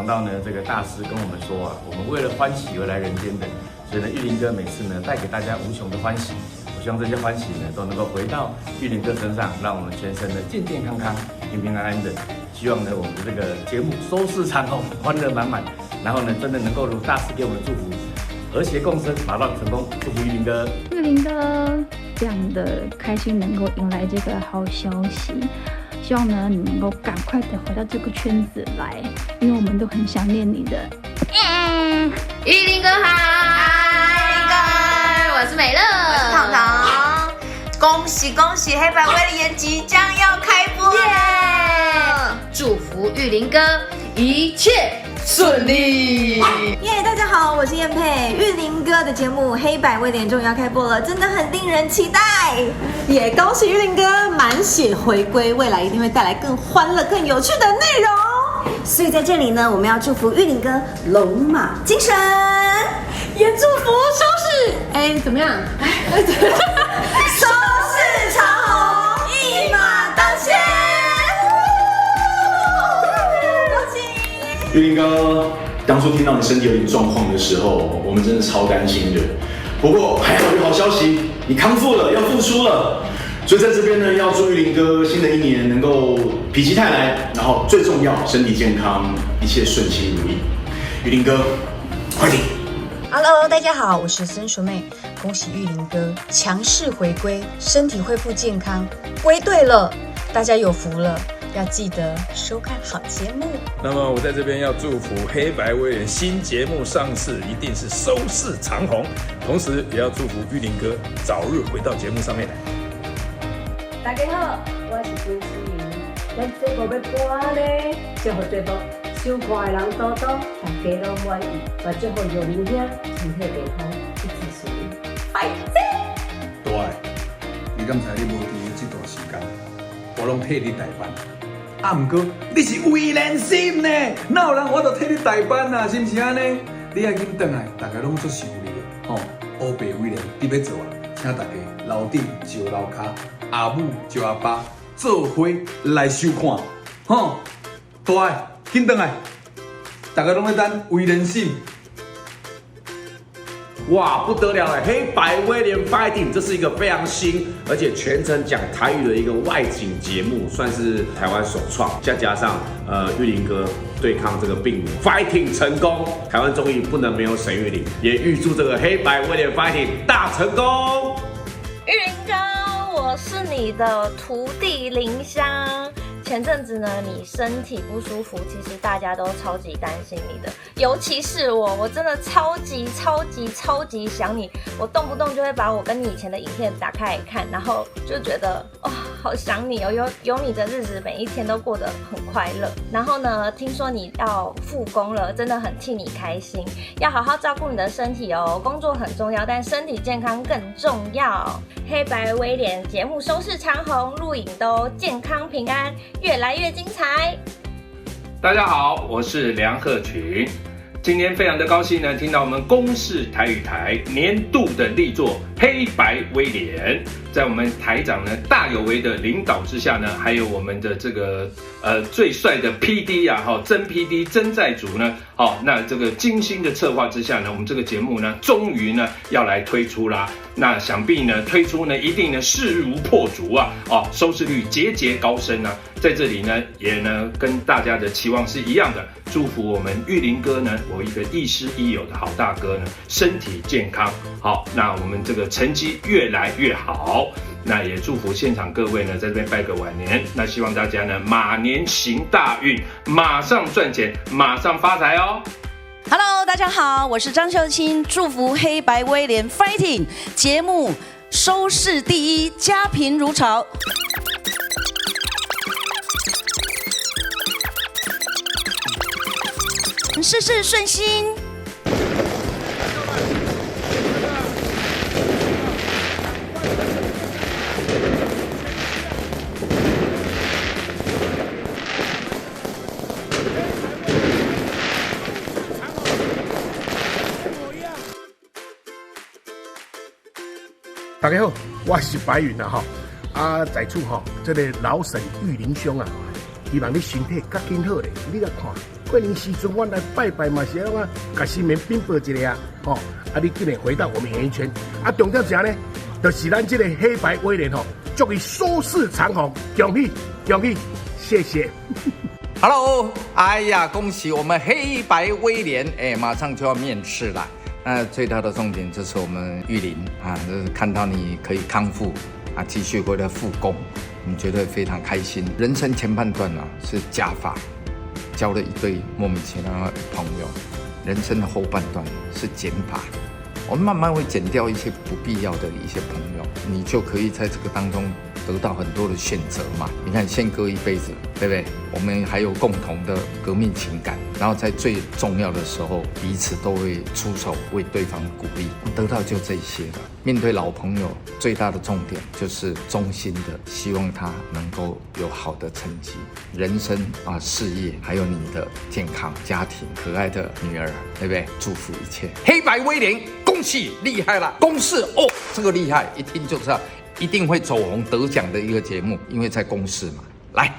想到呢，这个大师跟我们说啊，我们为了欢喜而来人间的，所以呢，玉林哥每次呢带给大家无穷的欢喜。我希望这些欢喜呢都能够回到玉林哥身上，让我们全身呢健健康康、平平安安的。希望呢我们的这个节目收视长虹，欢乐满满，然后呢真的能够如大师给我们的祝福，和谐共生，马到成功。祝福玉林哥。玉林哥这样的开心能够迎来这个好消息。希望呢，你能够赶快的回到这个圈子来，因为我们都很想念你的。玉林哥好，玉林哥，我是美乐，我是糖糖。恭喜恭喜，黑白威廉即将要开播了！祝福玉林哥一切顺利。耶！大家好，我是燕佩。玉林哥的节目《黑白威廉》终于要开播了，真的很令人期待。也恭喜玉林哥满血回归，未来一定会带来更欢乐、更有趣的内容。所以在这里呢，我们要祝福玉林哥龙马精神，也祝福收视，怎么样？收视长虹，一马当先。恭喜！玉林哥，当初听到你身体有点状况的时候，我们真的超担心的。不过还好有好消息，你康复了，要复出了。所以在这边呢，要祝玉林哥新的一年能够否极泰来，然后最重要身体健康，一切顺心如意。玉林哥，快点 ！Hello， 大家好，我是森淑妹，恭喜玉林哥强势回归，身体恢复健康，归队了，大家有福了。要记得收看好节目。那么我在这边要祝福黑白威廉新节目上市一定是收视长虹，同时也要祝福玉林哥早日回到节目上面来。大家好，我是金思莹，咱节目要播咧，祝福节目收看的人多多，大家都满意，也祝福玉林兄身体健康，一切顺利。拜拜。对，你刚才你无伫这段时间，我拢替你代班。啊，不过你是威廉心呢，哪有人我就替你代班啊，是不是安尼？你要紧回来，大家拢做想你的吼。黑白威廉你要做啊，请大家楼顶就楼骹，阿母就阿爸，做伙来收看吼。对，紧回来，大家拢在等威廉心。哇，不得了了！黑白威廉 Fighting， 这是一个非常新，而且全程讲台语的一个外景节目，算是台湾首创。再加上玉林哥对抗这个病魔 Fighting 成功，台湾综艺不能没有沈玉琳，也预祝这个黑白威廉 Fighting 大成功。玉林哥，我是你的徒弟林香。前阵子呢，你身体不舒服，其实大家都超级担心你的，尤其是我真的超级想你，我动不动就会把我跟你以前的影片打开来看，然后就觉得哇，好想你哦，有你的日子每一天都过得很快乐。然后呢，听说你要复工了，真的很替你开心，要好好照顾你的身体哦，工作很重要，但身体健康更重要。黑白威廉节目收视长虹，录影都健康平安，越来越精彩。大家好，我是梁鹤群。今天非常的高兴呢，听到我们公视台语台年度的力作《黑白威廉》，在我们台长呢大有为的领导之下呢，还有我们的这个最帅的 PD 啊，曾 PD 曾在主呢，那这个精心的策划之下呢，我们这个节目呢，终于呢要来推出啦。那想必呢推出呢，一定呢势如破竹啊，收视率节节高升啊。在这里呢，也呢跟大家的期望是一样的，祝福我们玉林哥呢，我一个亦师亦友的好大哥呢，身体健康。好，那我们这个成绩越来越好。那也祝福现场各位呢，在这边拜个晚年。那希望大家呢，马年行大运，马上赚钱，马上发财哦。Hello， 大家好，我是张秀清，祝福黑白威廉 Fighting 节目收视第一，家贫如潮。事事顺心。大家好，我是白云啊哈，在此哈，这个老沈玉林兄啊，希望你身体较紧好咧。你来看，过年时阵我来拜拜嘛是啊，甲新年禀报一下啊，吼，啊你今日回到我们演艺圈，啊重点是呢，就是咱这个黑白威廉吼，祝伊收视长虹，恭喜恭喜，谢谢。Hello， 哎呀，恭喜我们黑白威廉，马上就要面试了。那最大的重点就是我们玉林啊，就是看到你可以康复啊，继续回来复工，我们觉得非常开心。人生前半段啊是加法，交了一堆莫名其妙的朋友；人生的后半段是减法，我们慢慢会减掉一些不必要的一些朋友，你就可以在这个当中得到很多的选择嘛。你看宪哥一辈子，对不对？我们还有共同的革命情感，然后在最重要的时候，彼此都会出手为对方鼓励，得到就这些了。面对老朋友，最大的重点就是衷心的希望他能够有好的成绩，人生啊、事业，还有你的健康、家庭、可爱的女儿，对不对？祝福一切。黑白威廉，恭喜厉害了！公视哦，这个厉害，一听就知道一定会走红得奖的一个节目，因为在公视嘛。来。